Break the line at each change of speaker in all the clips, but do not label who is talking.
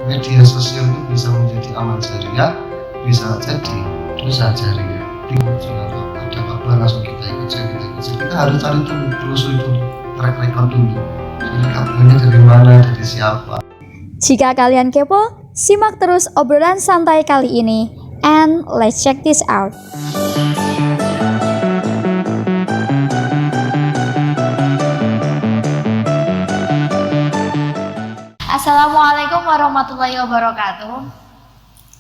media sosial itu bisa menjadi amal jariah, bisa jadi dosa jariah. Kalau ada kabar langsung kita ikut, kita harus cari dulu, telusuri dulu, track record dulu. Ini kabarnya dari mana, dari siapa.
Jika kalian kepo, simak terus obrolan santai kali ini. And let's check this out.
Assalamualaikum warahmatullahi wabarakatuh.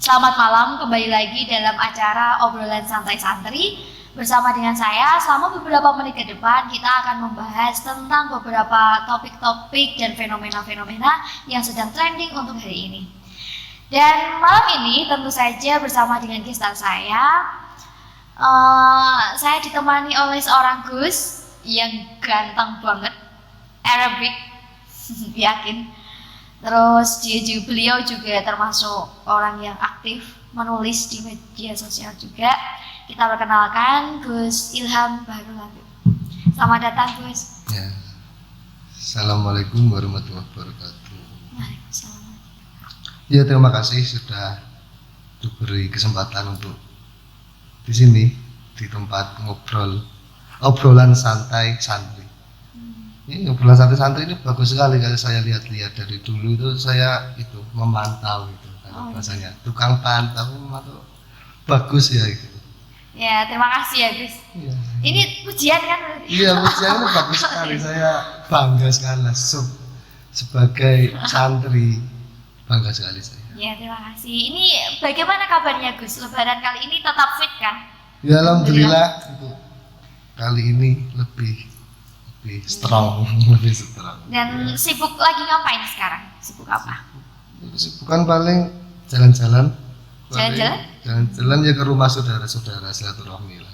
Selamat malam, kembali lagi dalam acara obrolan santai santri. Bersama dengan saya, selama beberapa menit ke depan kita akan membahas tentang beberapa topik-topik dan fenomena-fenomena yang sedang trending untuk hari ini. Dan malam ini tentu saja bersama dengan gestar saya ditemani oleh seorang Gus yang ganteng banget, Arabic, yakin. Terus beliau juga termasuk orang yang aktif menulis di media sosial juga. Kita perkenalkan Gus Ilham Bahrul Habib. Selamat datang Gus.
Ya. Assalamualaikum warahmatullahi wabarakatuh.
Waalaikumsalam.
Ya, terima kasih sudah diberi kesempatan untuk di sini di tempat obrolan santai santri. Ini obrolan santai ini bagus sekali kalau saya lihat-lihat dari dulu itu saya itu memantau itu kalau bahasanya tukang pantau memantau bagus ya itu.
Ya, terima kasih ya Gus.
Iya.
Ini pujian kan?
Iya, pujian ini bagus sekali. Saya bangga sekali sebagai santri, bangga sekali saya.
Ya, terima kasih. Ini bagaimana kabarnya Gus? Lebaran kali ini tetap fit kan?
Ya, alhamdulillah itu kali ini lebih strong, lebih strong.
Dan sibuk lagi ngapain sekarang? Sibuk apa?
Bukan paling jalan-jalan. Jalan-jalan ya ke rumah saudara-saudara, silaturahmi lah.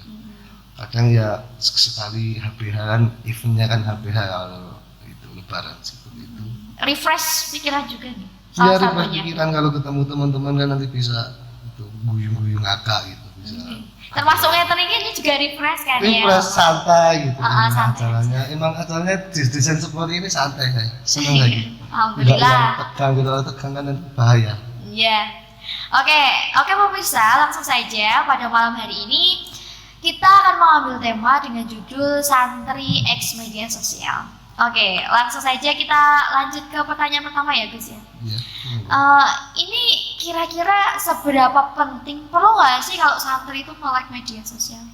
Kadang ya sekali HBH-an, eventnya kan HBH kalau itu lebaran seperti itu.
Refresh pikiran juga nih.
Ya, refresh pikiran kalau ketemu teman-teman kan nanti bisa itu guyung-guyung ngakak gitu bisa.
Termasuk catering ini juga refresh kan ya?
Refresh santai gitu.
Santai.
Acaranya desain seperti ini santai saya. Senang lagi.
Alhamdulillah.
Tegang gitu, kalau tegang kan bahaya.
Iya. Oke pemirsa, langsung saja pada malam hari ini kita akan mengambil tema dengan judul Santri X Media Sosial. Oke, langsung saja kita lanjut ke pertanyaan pertama ya Gus ya.
Iya.
Ini kira-kira seberapa penting, perlu nggak sih kalau santri itu melek media sosial?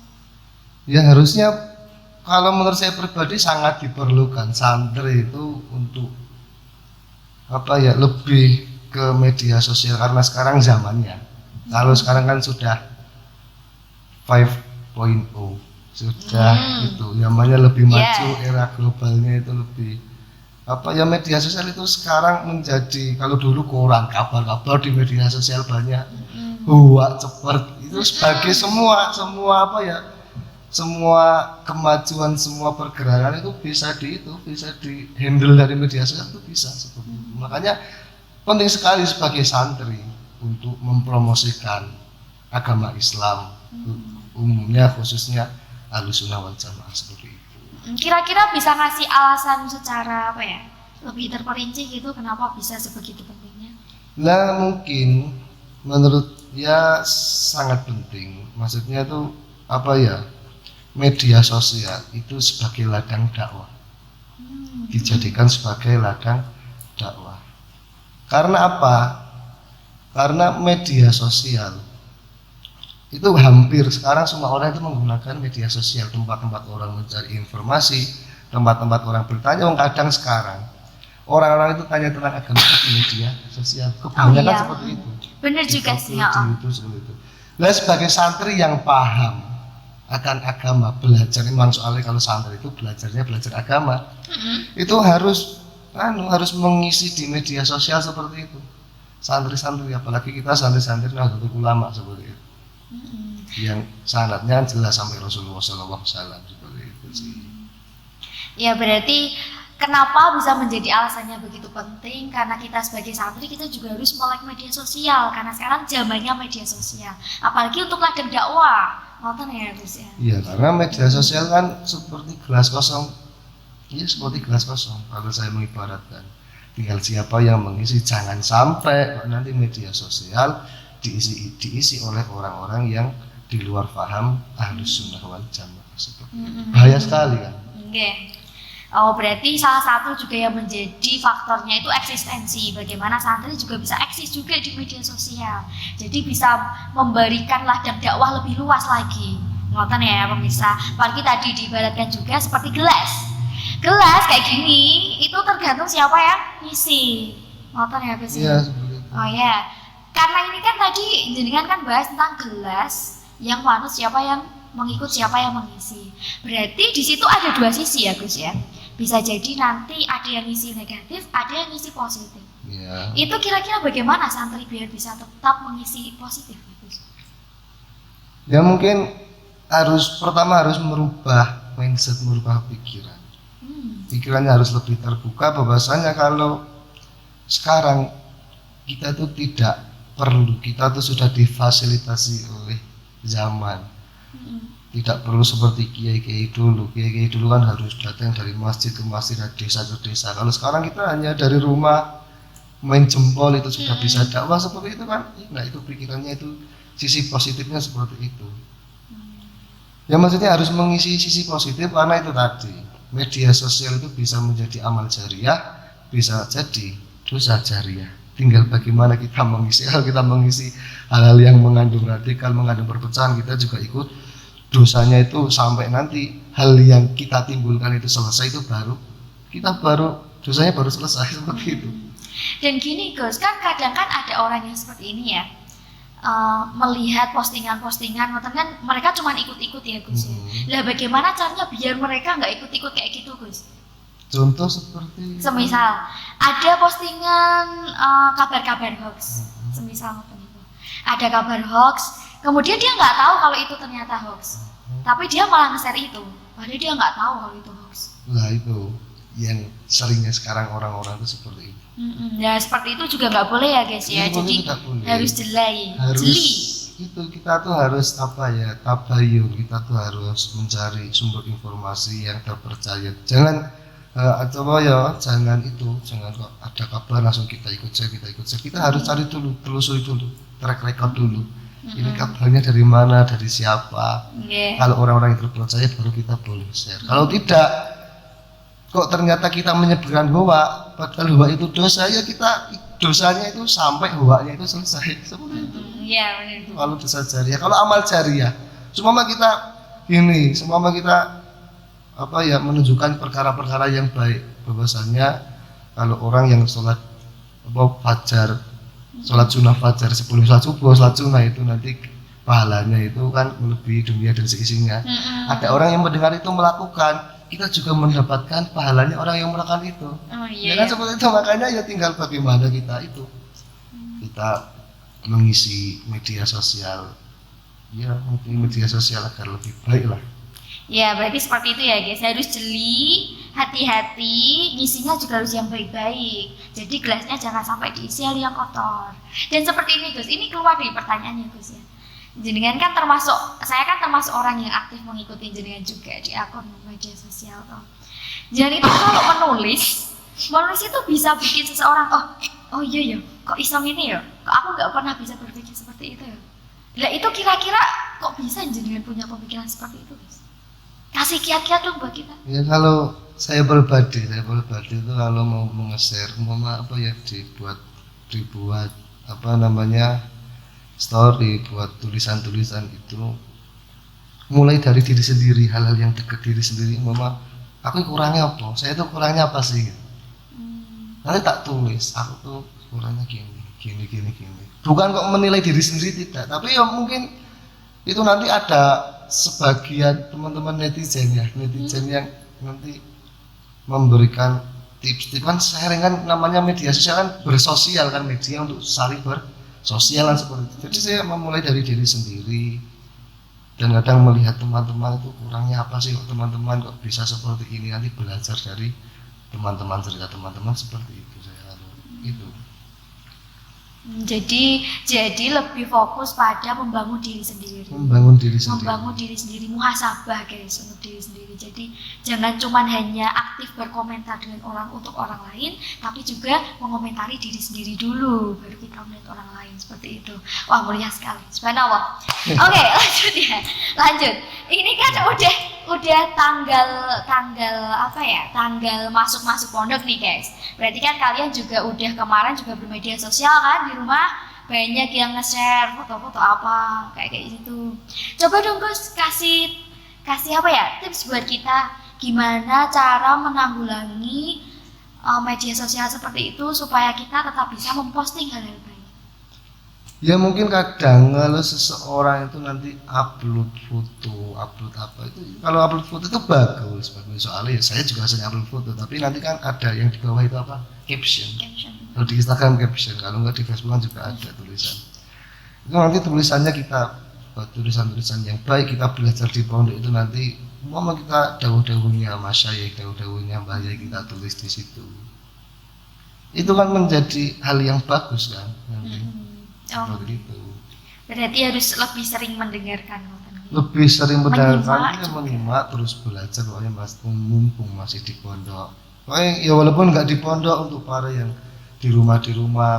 Ya harusnya, kalau menurut saya pribadi sangat diperlukan santri itu untuk lebih ke media sosial karena sekarang zamannya. Kalau sekarang kan sudah 5.0 sudah itu namanya lebih maju, era globalnya itu lebih media sosial itu sekarang menjadi, kalau dulu koran kabar-kabar di media sosial banyak cepat itu sebagai semua kemajuan, semua pergerakan itu bisa di handle dari media sosial, itu bisa seperti itu. Makanya penting sekali sebagai santri untuk mempromosikan agama Islam umumnya, khususnya Ahlussunnah wal Jamaah seperti itu.
Kira-kira bisa ngasih alasan secara lebih terperinci gitu kenapa bisa sebegitu pentingnya?
Nah, mungkin menurut sangat penting. Maksudnya itu media sosial itu sebagai ladang dakwah. Dijadikan sebagai ladang dakwah. Karena apa? Karena media sosial itu hampir sekarang semua orang itu menggunakan media sosial, tempat-tempat orang mencari informasi, tempat-tempat orang bertanya. Kadang sekarang orang-orang itu tanya tentang agama di media sosial, kebanyakan seperti itu.
Benar juga sih ya.
Seperti itu. Nah, sebagai santri yang paham akan agama, belajar, memang soalnya kalau santri itu belajar agama, itu harus mengisi di media sosial seperti itu. Santri-santri, apalagi kita santri-santri Nahdlatul Ulama seperti itu. Yang sanadnya jelas sampai Rasulullah SAW seperti itu sih.
Ya, berarti kenapa bisa menjadi alasannya begitu penting? Karena kita sebagai santri kita juga harus melek media sosial karena sekarang zamannya media sosial. Apalagi untuk ladang dakwah. Nonton ya Gus ya.
Iya, karena media sosial kan seperti gelas kosong. Iya, seperti gelas kosong kalau saya mengibaratkan. tinggal siapa yang mengisi. Jangan sampai nanti media sosial diisi oleh orang-orang yang di luar paham Ahlus Sunnah wal Jamaah. Bahaya sekali kan.
Oke. Oh, berarti salah satu juga yang menjadi faktornya itu eksistensi. Bagaimana santri juga bisa eksis juga di media sosial. Jadi bisa memberikan ladang dakwah lebih luas lagi. Ngoten ya pemirsa. Apalagi tadi diibaratkan juga seperti gelas. Gelas kayak gini itu tergantung siapa yang ngisi. Ngoten ya Gus.
Iya, seperti itu.
Oh ya. Karena ini kan tadi jenengan kan bahas tentang gelas yang manut siapa yang mengikut, siapa yang mengisi. Berarti di situ ada dua sisi ya Gus ya. Bisa jadi nanti ada yang ngisi negatif, ada yang ngisi positif.
Ya.
Itu kira-kira bagaimana santri biar bisa tetap mengisi positif Gus?
Ya mungkin pertama harus merubah mindset, merubah pikiran. Pikirannya harus lebih terbuka bahwasanya kalau sekarang kita itu tidak perlu, kita tuh sudah difasilitasi oleh zaman. Tidak perlu seperti kiai-kiai dulu. Kiai-kiai dulu kan harus datang dari masjid ke masjid, dari desa ke desa. Kalau sekarang kita hanya dari rumah main jempol itu sudah bisa dakwah seperti itu kan. Nah itu pikirannya, itu sisi positifnya seperti itu. Ya maksudnya harus mengisi sisi positif, karena itu tadi media sosial itu bisa menjadi amal jariah, bisa jadi dosa jariah. Tinggal bagaimana kita mengisi. Kalau kita mengisi hal-hal yang mengandung radikal, mengandung perpecahan, kita juga ikut dosanya itu. Sampai nanti hal yang kita timbulkan itu selesai, itu baru dosanya baru selesai seperti itu.
Dan gini Gus, kan kadang kan ada orang yang seperti ini ya, melihat postingan-postingan, kan mereka cuma ikut-ikut ya Gus. Lah bagaimana caranya biar mereka nggak ikut-ikut kayak gitu Gus?
Contoh seperti
semisal ada postingan kabar-kabar hoax, semisal ada kabar hoax, kemudian dia nggak tahu kalau itu ternyata hoax, tapi dia malah nge-share itu, padahal dia nggak tahu kalau itu hoax.
Nah itu yang seringnya sekarang orang-orang itu seperti itu.
Ya seperti itu juga nggak boleh ya guys ya. Jadi harus jeli.
Itu kita tuh harus tabayun, kita tuh harus mencari sumber informasi yang terpercaya. Jangan jangan kok ada kabar langsung kita ikut saja. Kita harus cari dulu, telusuri dulu, track record dulu. Ini kabarnya dari mana, dari siapa. Kalau orang-orang yang terpercaya baru kita boleh share. Kalau tidak, kok ternyata kita menyebarkan hoak, padahal hoak itu dosa, ya kita dosanya itu sampai hoaknya itu selesai. Seperti itu.
Iya benar.
Itu kalau dosa jariah. Kalau amal jariah, semua kita menunjukkan perkara-perkara yang baik. Bahwasanya kalau orang yang sholat sunnah fajar sebelum sholat subuh, sholat sunnah itu nanti pahalanya itu kan melebihi dunia dan seisinya. Ada orang yang mendengar itu melakukan, kita juga mendapatkan pahalanya orang yang melakukan itu. Ya kan seperti itu. Makanya ya tinggal bagaimana kita mengisi media sosial, ya media sosial agar lebih baik lah.
Ya berarti seperti itu ya guys, harus jeli, hati-hati, ngisinya juga harus yang baik-baik. Jadi gelasnya jangan sampai diisi hal yang kotor. Dan seperti ini Gus, ini keluar dari pertanyaannya Gus ya. Jenengan kan saya kan termasuk orang yang aktif mengikuti jenengan juga di akun media sosial toh. Jadi itu kalau menulis itu bisa bikin seseorang oh iya ya, kok iseng ini ya, kok aku nggak pernah bisa berpikir seperti itu ya. Lah itu kira-kira kok bisa jenengan punya pemikiran seperti itu Gus? Kasih kiat-kiat dong buat kita.
Ya kalau saya pribadi itu kalau mau nge-share dibuat story, buat tulisan-tulisan itu mulai dari diri sendiri, hal-hal yang dekat diri sendiri. Aku kurangnya apa? Saya tuh kurangnya apa sih? Nanti tak tulis, aku tuh kurangnya gini. Bukan kok menilai diri sendiri, tidak. Tapi ya mungkin itu nanti ada sebagian teman-teman netizen yang nanti memberikan tips kan, sharing kan, namanya media sosial kan bersosial kan, media untuk saling bersosial seperti itu. Jadi saya memulai dari diri sendiri dan kadang melihat teman-teman itu kurangnya apa sih, teman-teman kok bisa seperti ini, nanti belajar dari teman-teman, cerita teman-teman seperti itu. Saya itu.
Jadi lebih fokus pada membangun diri sendiri.
Membangun diri sendiri.
Membangun diri sendiri, muhasabah guys untuk diri sendiri. Jadi jangan cuman hanya aktif berkomentar dengan orang untuk orang lain, tapi juga mengomentari diri sendiri dulu, baru kita melihat orang lain seperti itu. Wah, mulia sekali. Subhanallah. Oke, lanjut ya. Lanjut. Ini kan udah tanggal masuk pondok nih guys. Berarti kan kalian juga udah kemarin juga bermedia sosial kan di rumah, banyak yang nge-share foto-foto apa kayak gitu. Coba dong Gus kasih tips buat kita gimana cara menanggulangi media sosial seperti itu supaya kita tetap bisa memposting hal-hal baik.
Ya mungkin kadang kalau seseorang itu nanti upload foto, upload apa itu, kalau upload foto itu bagus soalnya ya saya juga sering upload foto, tapi nanti kan ada yang di bawah itu apa? Caption. Kalau di Instagram caption, kalau nggak di Facebook kan juga ada tulisan. Itu nanti tulisannya kita buat tulisan-tulisan yang baik, kita belajar di pondok itu nanti mau kita dawuh-dawuhnya masyayikh, dawuh-dawuhnya mbah yai kita tulis di situ. Itu kan menjadi hal yang bagus kan nanti. Begitu.
Berarti harus lebih sering mendengarkan.
Lebih sering menyimak terus belajar pokoknya mumpung masih di pondok. Pokoknya ya walaupun nggak di pondok, untuk para yang di rumah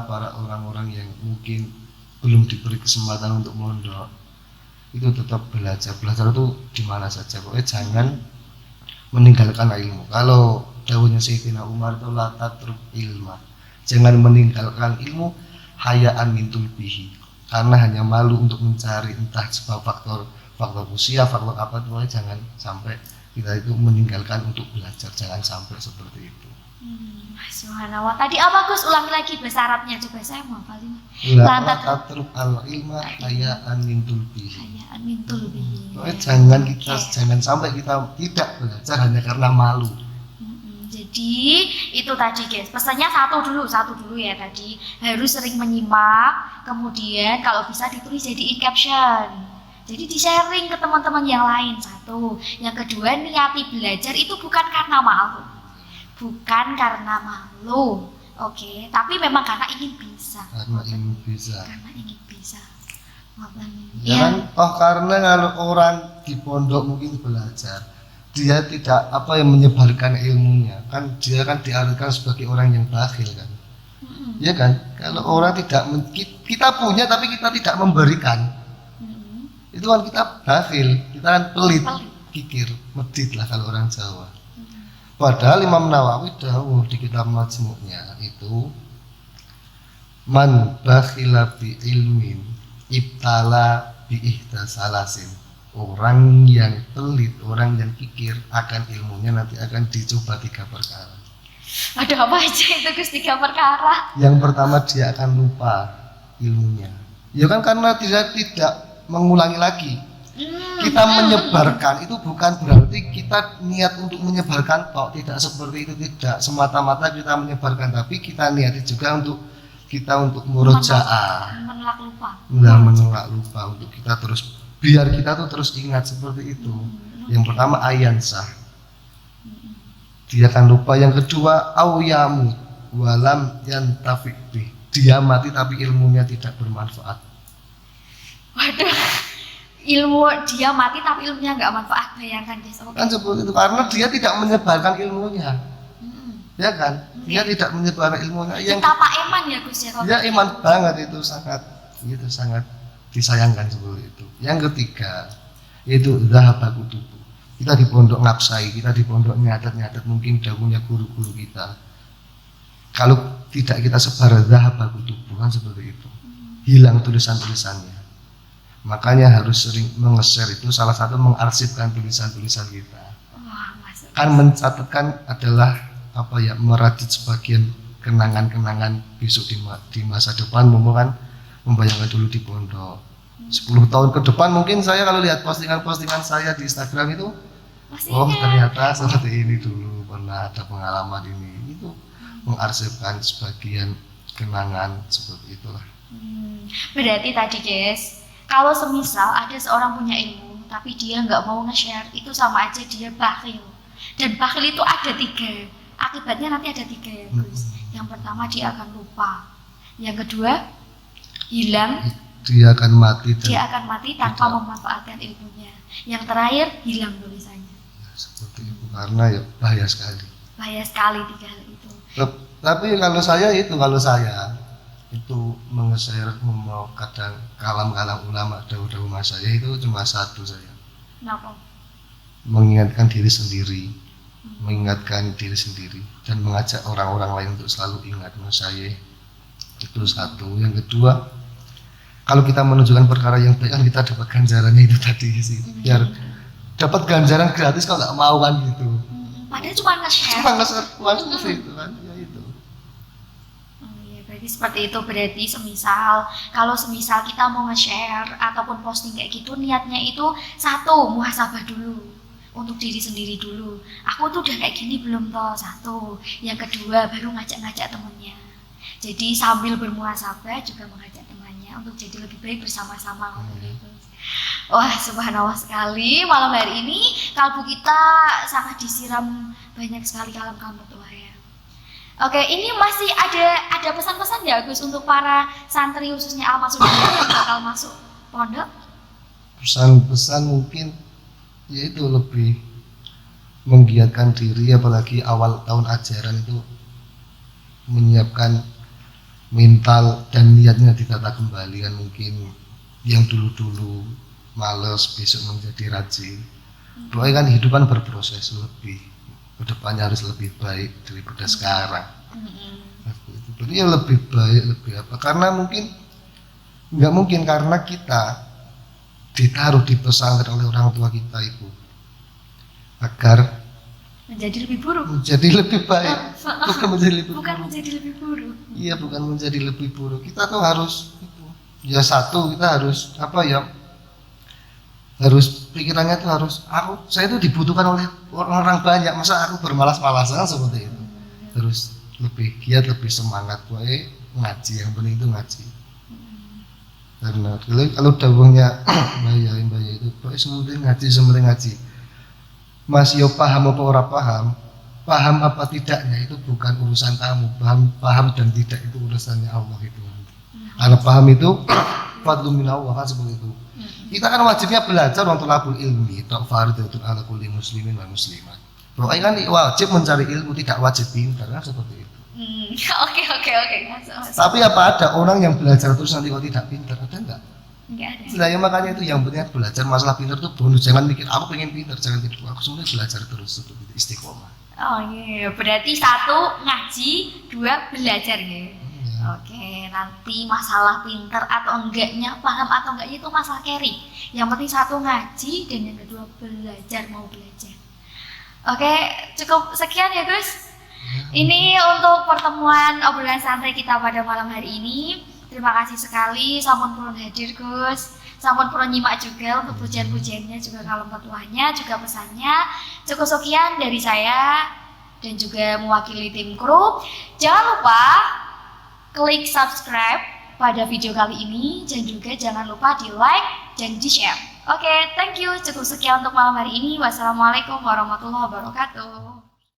para orang-orang yang mungkin belum diberi kesempatan untuk mondok, itu tetap belajar itu di mana saja. Pokoknya jangan meninggalkan ilmu. Kalau dawuhnya Sayyidina Umar itu la tatruk ilma, jangan meninggalkan ilmu hayaan min tulbihi, karena hanya malu untuk mencari entah sebab faktor usia, faktor apa, pokoknya jangan sampai kita itu meninggalkan untuk belajar, jangan sampai seperti itu.
Subhanallah. Tadi apa Gus? Ulangi lagi bahasa Arabnya, coba saya mau hafalin.
La tatruk al ilma hayaan min tulbihi.
Hayaan min tulbihi.
Pokoknya jangan sampai kita tidak belajar hanya karena malu.
Jadi itu tadi guys, pesannya satu dulu ya tadi, harus sering menyimak, kemudian kalau bisa ditulis jadi caption, jadi di sharing ke teman-teman yang lain. Satu, yang kedua niati belajar itu bukan karena malu, oke, tapi memang karena ingin bisa.
Ya kan, karena kalau orang di pondok mungkin belajar, dia tidak menyebarkan ilmunya, kan dia kan diartikan sebagai orang yang bakhil kan. Ya kan, kalau orang tidak kita punya tapi kita tidak memberikan, itu kan kita bakhil, kita kan pelit, kikir, medit lah kalau orang Jawa. Padahal Imam Nawawi dawuh di kitab Majmu'nya itu, man bakhila bi ilmin ibtala bi ihtasalasin. Orang yang pelit, orang yang kikir akan ilmunya nanti akan dicoba 3 perkara.
Ada apa aja itu Gus 3 perkara?
Yang pertama dia akan lupa ilmunya. Ya kan karena dia tidak mengulangi lagi. Kita menyebarkan itu bukan berarti kita niat untuk menyebarkan tidak seperti itu, tidak semata-mata kita menyebarkan, tapi kita niati juga untuk murojaah, menolak lupa untuk kita terus, biar kita tuh terus ingat seperti itu. Yang pertama ayan sah, dia akan lupa. Yang kedua auyamu walam yantafik bih, dia mati tapi ilmunya tidak bermanfaat.
Waduh, ilmu dia mati tapi ilmunya nggak manfaat, bayangkan guys.
Kan seperti itu, karena dia tidak menyebarkan ilmunya. Ya kan, dia tidak menyebarkan ilmunya. Yang
betapa eman ya Gus ya.
Ya iman banget, itu sangat disayangkan seperti itu. Yang ketiga yaitu zahabaku tubuh. Kita di pondok ngapsai, kita di pondok nyatet mungkin dahulunya guru-guru kita. Kalau tidak kita sebar zahabaku tubuh kan seperti itu, hilang tulisan-tulisannya. Makanya harus sering meng-share, itu salah satu mengarsipkan tulisan-tulisan kita. Kan mencatatkan adalah merajut sebagian kenangan-kenangan besok di masa depan, kan membayangkan dulu di pondok 10 tahun ke depan, mungkin saya kalau lihat postingan saya di Instagram itu, ternyata seperti ini dulu, pernah ada pengalaman ini, itu mengarsipkan sebagian kenangan seperti itulah.
Berarti tadi guys, kalau semisal ada seorang punya ilmu tapi dia nggak mau nge-share, itu sama aja dia bakhil. Dan bakhil itu ada 3, akibatnya nanti ada 3 ya Gus. Yang pertama dia akan lupa, yang kedua hilang,
dia akan mati dan
dia akan mati tanpa
tidak.
memanfaatkan ilmunya. Yang terakhir, hilang tulisannya.
Seperti itu, karena ya bahaya sekali.
Bahaya sekali tiga hal itu.
Tapi kalau saya itu mengeser mau kadang kalam-kalam ulama dahulu masa saya itu cuma satu saya,
Kenapa?
mengingatkan diri sendiri, dan mengajak orang-orang lain untuk selalu ingat masa saya. Itu satu. Yang kedua, kalau kita menunjukkan perkara yang baik kan kita dapat ganjarannya itu tadi sih. Biar dapat ganjaran gratis kalau nggak mau kan gitu.
Padahal cuma nge-share.
Cuma ngeser itu kan, ya itu.
Iya, berarti seperti itu. Berarti semisal kita mau nge-share ataupun posting kayak gitu, niatnya itu satu, muhasabah dulu untuk diri sendiri dulu. Aku tuh udah kayak gini belum toh, satu. Yang kedua baru ngajak-ngajak temennya. Jadi sambil bermuhasabah juga mengajak temannya untuk jadi lebih baik bersama-sama. Wah, subhanallah sekali. Malam hari ini kalbu kita sangat disiram banyak sekali kalam-kalam tua ya. Oke, ini masih ada pesan-pesan ya Gus untuk para santri khususnya Al-Masudiyah yang bakal masuk pondok?
Pesan-pesan mungkin yaitu lebih menggiatkan diri, apalagi awal tahun ajaran itu menyiapkan mental dan niatnya ditata kembali kan. Mungkin yang dulu-dulu males besok menjadi rajin. Pokoknya kan hidup kan berproses, lebih kedepannya harus lebih baik daripada sekarang. Jadi ya lebih baik, lebih apa, karena nggak mungkin karena kita ditaruh di pesantren oleh orang tua kita itu agar
Menjadi lebih buruk.
menjadi lebih baik, bukan menjadi lebih
Bukan
buruk.
menjadi lebih buruk.
Iya, bukan menjadi lebih buruk. Kita tuh harus itu. Ya satu, kita harus apa ya? Harus pikirannya tuh saya tuh dibutuhkan oleh orang-orang banyak. Masa aku bermalas-malasan seperti itu? Terus lebih giat, lebih semangat. Pokoknya ngaji, yang penting itu ngaji. Karena kalau dawuhnya Mbah itu, pokoknya sementing ngaji. Mas yo paham apa ora paham apa tidaknya itu bukan urusan kamu. Paham dan tidak itu urusannya Allah itu. Karena paham itu fadlu minallah kan seperti itu. Kita kan wajibnya belajar untuk labul ilmi, tak fardhatun ala kulli muslimin wa muslimat. Pokoknya kan wajib mencari ilmu, tidak wajib pintar kan seperti itu.
Oke. Masuk.
Tapi apa ada orang yang belajar terus nanti kok tidak pintar? Ada enggak?
Enggak ada.
Nah, ya makanya itu yang penting belajar masalah pintar itu bonus. Jangan mikir aku pengen pintar, jangan gitu. Aku sebenarnya belajar terus seperti itu, istiqomah.
Oh iya, berarti satu ngaji, dua belajar ya. Oke, nanti masalah pinter atau enggaknya, paham atau enggaknya itu masalah carry. Yang penting satu ngaji dan yang kedua mau belajar. Oke, cukup sekian ya Gus. Ini untuk pertemuan obrolan santai kita pada malam hari ini. Terima kasih sekali, sampun purun hadir Gus. Sampun purun nyimak juga untuk pujian-pujiannya, juga kalem petuahnya, juga pesannya. Cukup sekian dari saya dan juga mewakili tim kru. Jangan lupa klik subscribe pada video kali ini dan juga jangan lupa di like dan di share. Oke, thank you. Cukup sekian untuk malam hari ini. Wassalamualaikum warahmatullahi wabarakatuh.